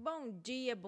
Bom dia.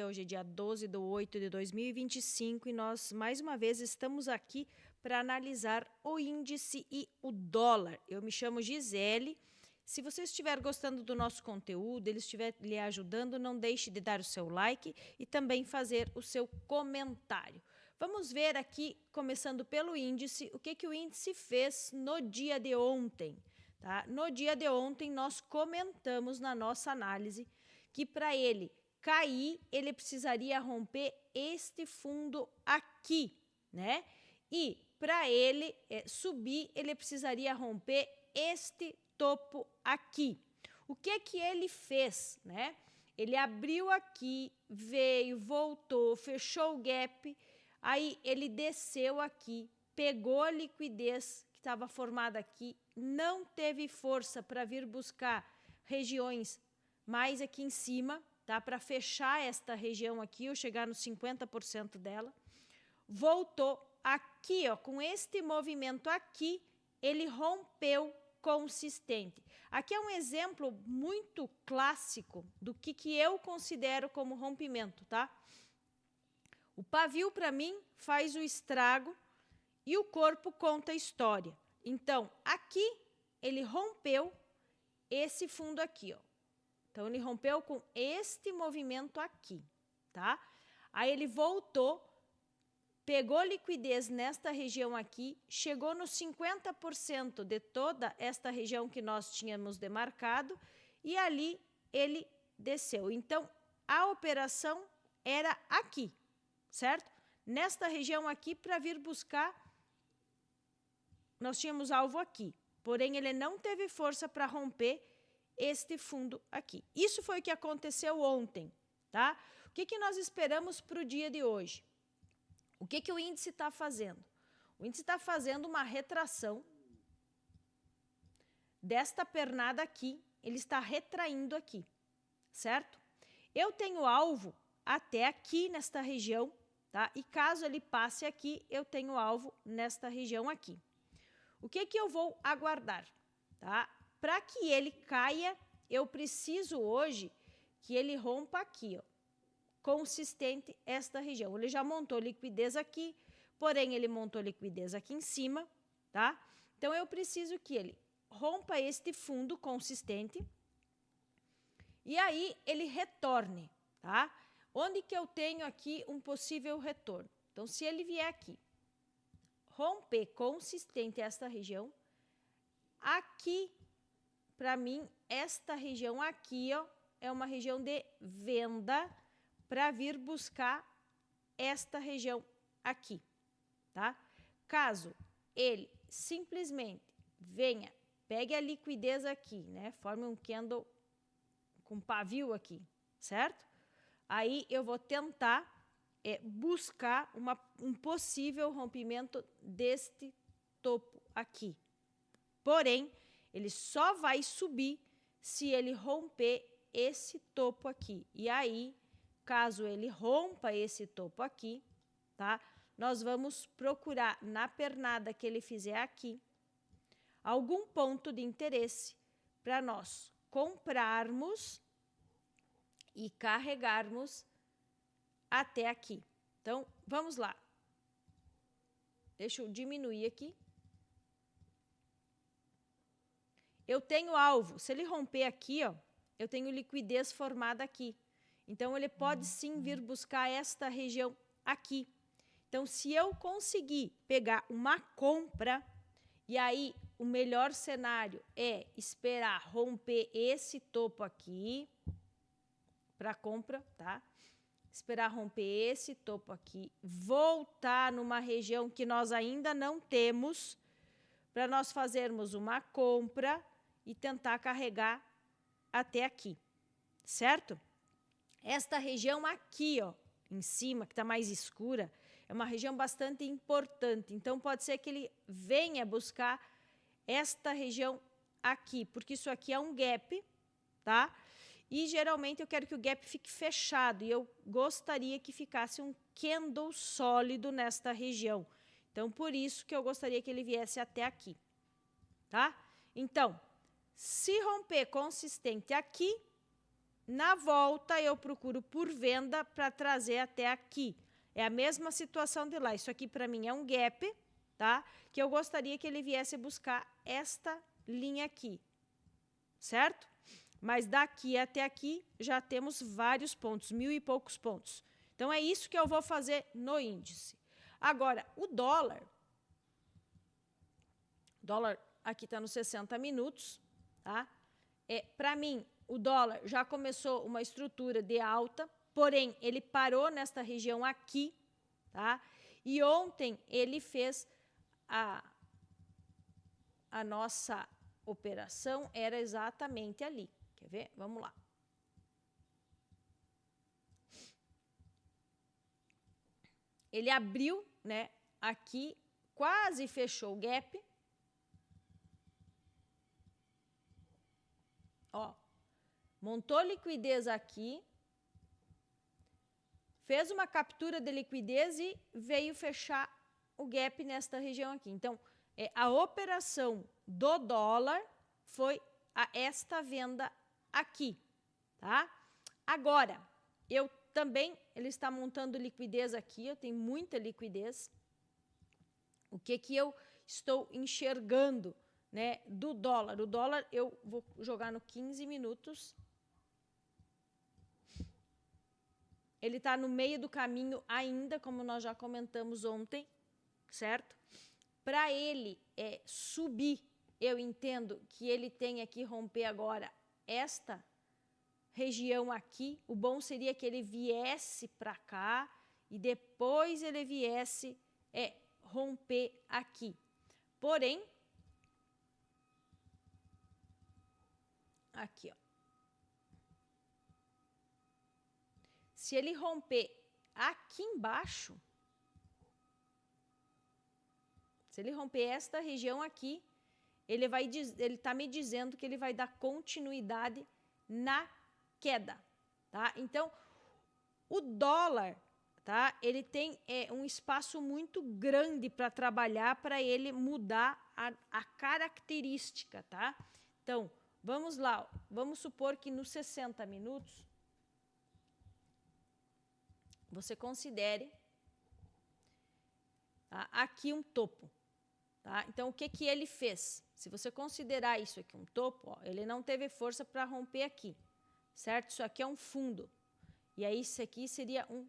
Hoje é dia 12/8/2025 e nós, mais uma vez, estamos aqui para analisar o índice e o dólar. Eu me chamo Gisele. Se você estiver gostando do nosso conteúdo, ele estiver lhe ajudando, não deixe de dar o seu like e também fazer o seu comentário. Vamos ver aqui, começando pelo índice, o que o índice fez no dia de ontem. Tá? No dia de ontem, nós comentamos na nossa análise que para ele cair, ele precisaria romper este fundo aqui, né? E para ele subir, ele precisaria romper este topo aqui. O que ele fez, né? Ele abriu aqui, veio, voltou, fechou o gap, aí ele desceu aqui, pegou a liquidez que estava formada aqui, não teve força para vir buscar regiões mais aqui em cima, tá? Para fechar esta região aqui, ou chegar nos 50% dela. Voltou aqui, ó, com este movimento aqui, ele rompeu consistente. Aqui é um exemplo muito clássico do que eu considero como rompimento, tá? O pavio, para mim, faz o estrago e o corpo conta a história. Então, aqui, ele rompeu esse fundo aqui, ó. Então, ele rompeu com este movimento aqui, tá? Aí, ele voltou, pegou liquidez nesta região aqui, chegou nos 50% de toda esta região que nós tínhamos demarcado e ali ele desceu. Então, a operação era aqui, certo? Nesta região aqui, para vir buscar, nós tínhamos alvo aqui, porém, ele não teve força para romper este fundo aqui. Isso foi o que aconteceu ontem, tá? O que nós esperamos para o dia de hoje? O que o índice está fazendo? O índice está fazendo uma retração desta pernada aqui, ele está retraindo aqui, certo? Eu tenho alvo até aqui nesta região, tá? E caso ele passe aqui, eu tenho alvo nesta região aqui. O que eu vou aguardar, tá? Para que ele caia, eu preciso hoje que ele rompa aqui, ó, consistente esta região. Ele já montou liquidez aqui, porém ele montou liquidez aqui em cima, tá? Então, eu preciso que ele rompa este fundo consistente e aí ele retorne, tá? Onde que eu tenho aqui um possível retorno? Então, se ele vier aqui, romper consistente esta região, aqui, para mim, esta região aqui, ó, é uma região de venda para vir buscar esta região aqui, tá? Caso ele simplesmente venha, pegue a liquidez aqui, né? Forme um candle com pavio aqui, certo? Aí eu vou tentar buscar um possível rompimento deste topo aqui. Porém, ele só vai subir se ele romper esse topo aqui. E aí, caso ele rompa esse topo aqui, tá? Nós vamos procurar na pernada que ele fizer aqui algum ponto de interesse para nós comprarmos e carregarmos até aqui. Então, vamos lá. Deixa eu diminuir aqui. Eu tenho alvo. Se ele romper aqui, ó, eu tenho liquidez formada aqui. Então, ele pode sim vir buscar esta região aqui. Então, se eu conseguir pegar uma compra, e aí o melhor cenário é esperar romper esse topo aqui para compra, tá? Esperar romper esse topo aqui, voltar numa região que nós ainda não temos, para nós fazermos uma compra e tentar carregar até aqui, certo? Esta região aqui, ó, em cima, que está mais escura, é uma região bastante importante. Então, pode ser que ele venha buscar esta região aqui, porque isso aqui é um gap, tá? E, geralmente, eu quero que o gap fique fechado, e eu gostaria que ficasse um candle sólido nesta região. Então, por isso que eu gostaria que ele viesse até aqui, tá? Então, se romper consistente aqui, Na volta, eu procuro por venda para trazer até aqui. É a mesma situação de lá. Isso aqui, para mim, é um gap, tá? Que eu gostaria que ele viesse buscar esta linha aqui, certo? Mas daqui até aqui, já temos vários pontos, 1000 e poucos pontos. Então, é isso que eu vou fazer no índice. Agora, o dólar aqui está nos 60 minutos, tá? Para mim, o dólar já começou uma estrutura de alta, porém, ele parou nesta região aqui, tá? E ontem ele fez a nossa operação, era exatamente ali. Quer ver? Vamos lá. Ele abriu, né, aqui, quase fechou o gap. Ó, montou liquidez aqui, fez uma captura de liquidez e veio fechar o gap nesta região aqui. Então, a operação do dólar foi esta venda aqui, tá? Agora, ele está montando liquidez aqui, eu tenho muita liquidez. O que eu estou enxergando, né, do dólar? O dólar eu vou jogar no 15 minutos. Ele está no meio do caminho ainda, como nós já comentamos ontem, certo? Para ele subir, eu entendo que ele tem que romper agora esta região aqui. O bom seria que ele viesse para cá e depois ele viesse romper aqui. Porém, aqui, ó. Se ele romper aqui embaixo, se ele romper esta região aqui, ele está me dizendo que ele vai dar continuidade na queda, tá? Então, o dólar, tá? Ele tem um espaço muito grande para trabalhar, para ele mudar a característica, tá? Então, vamos lá, vamos supor que nos 60 minutos, você considere, tá, aqui um topo, tá? Então, o que ele fez? Se você considerar isso aqui um topo, ó, ele não teve força para romper aqui, certo? Isso aqui é um fundo. E aí, isso aqui seria um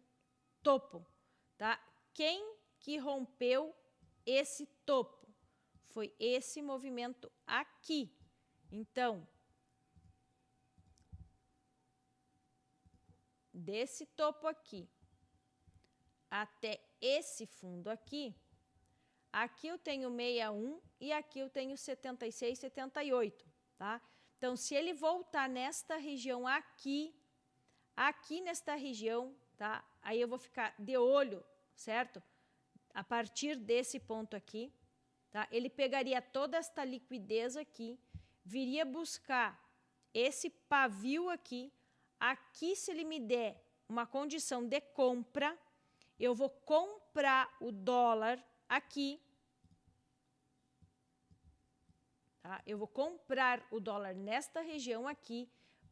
topo, tá? Quem que rompeu esse topo? Foi esse movimento aqui. Então, desse topo aqui até esse fundo aqui, aqui eu tenho 61 e aqui eu tenho 76, 78, tá? Então, se ele voltar nesta região aqui nesta região, tá? Aí eu vou ficar de olho, certo? A partir desse ponto aqui, tá? Ele pegaria toda esta liquidez aqui, viria buscar esse pavio aqui. Aqui, se ele me der uma condição de compra, eu vou comprar o dólar aqui, tá? Eu vou comprar o dólar nesta região aqui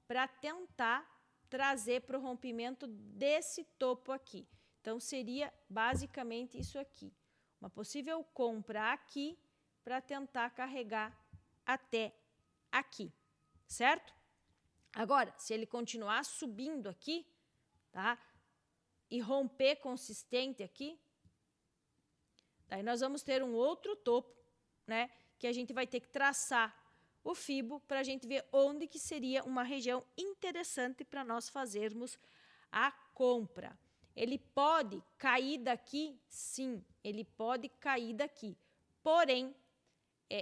para tentar trazer para o rompimento desse topo aqui. Então, seria basicamente isso aqui. Uma possível compra aqui para tentar carregar até aqui, certo? Agora, se ele continuar subindo aqui, tá? E romper consistente aqui, daí nós vamos ter um outro topo, né? Que a gente vai ter que traçar o FIBO para a gente ver onde que seria uma região interessante para nós fazermos a compra. Ele pode cair daqui? Sim, ele pode cair daqui. Porém,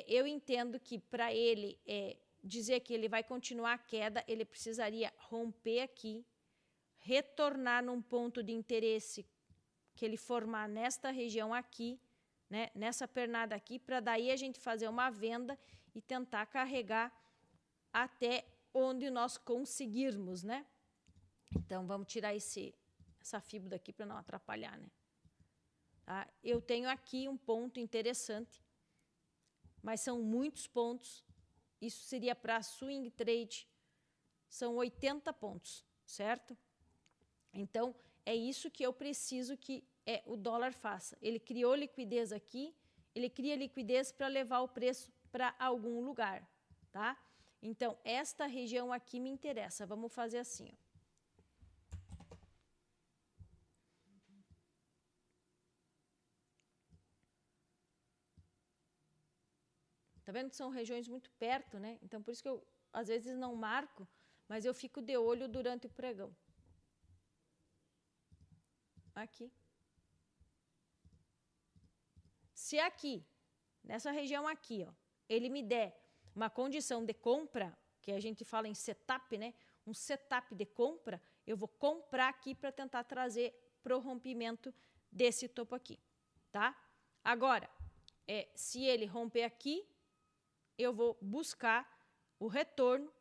eu entendo que para ele dizer que ele vai continuar a queda, ele precisaria romper aqui, retornar num ponto de interesse que ele formar nesta região aqui, né, nessa pernada aqui, para daí a gente fazer uma venda e tentar carregar até onde nós conseguirmos, né? Então, vamos tirar essa FIBO daqui para não atrapalhar, né? Tá? Eu tenho aqui um ponto interessante, mas são muitos pontos. Isso seria para swing trade, são 80 pontos, certo? Então, é isso que eu preciso que o dólar faça. Ele criou liquidez aqui, ele cria liquidez para levar o preço para algum lugar, tá? Então, esta região aqui me interessa. Vamos fazer assim, ó. Tá vendo que são regiões muito perto, né? Então, por isso que eu, às vezes, não marco, mas eu fico de olho durante o pregão. Aqui. Se aqui, nessa região aqui, ó, ele me der uma condição de compra, que a gente fala em setup, né? Um setup de compra, eu vou comprar aqui para tentar trazer pro rompimento desse topo aqui, tá? Agora, se ele romper aqui, eu vou buscar o retorno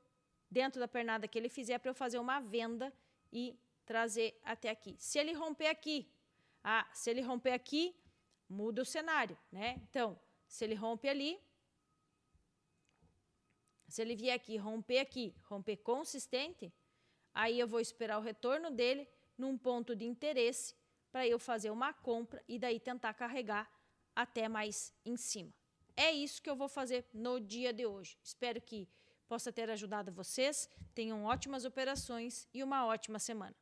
dentro da pernada que ele fizer para eu fazer uma venda e trazer até aqui. Se ele romper aqui, muda o cenário, né? Então, se ele rompe ali, se ele vier aqui, romper consistente, aí eu vou esperar o retorno dele num ponto de interesse para eu fazer uma compra e daí tentar carregar até mais em cima. É isso que eu vou fazer no dia de hoje. Espero que possa ter ajudado vocês. Tenham ótimas operações e uma ótima semana.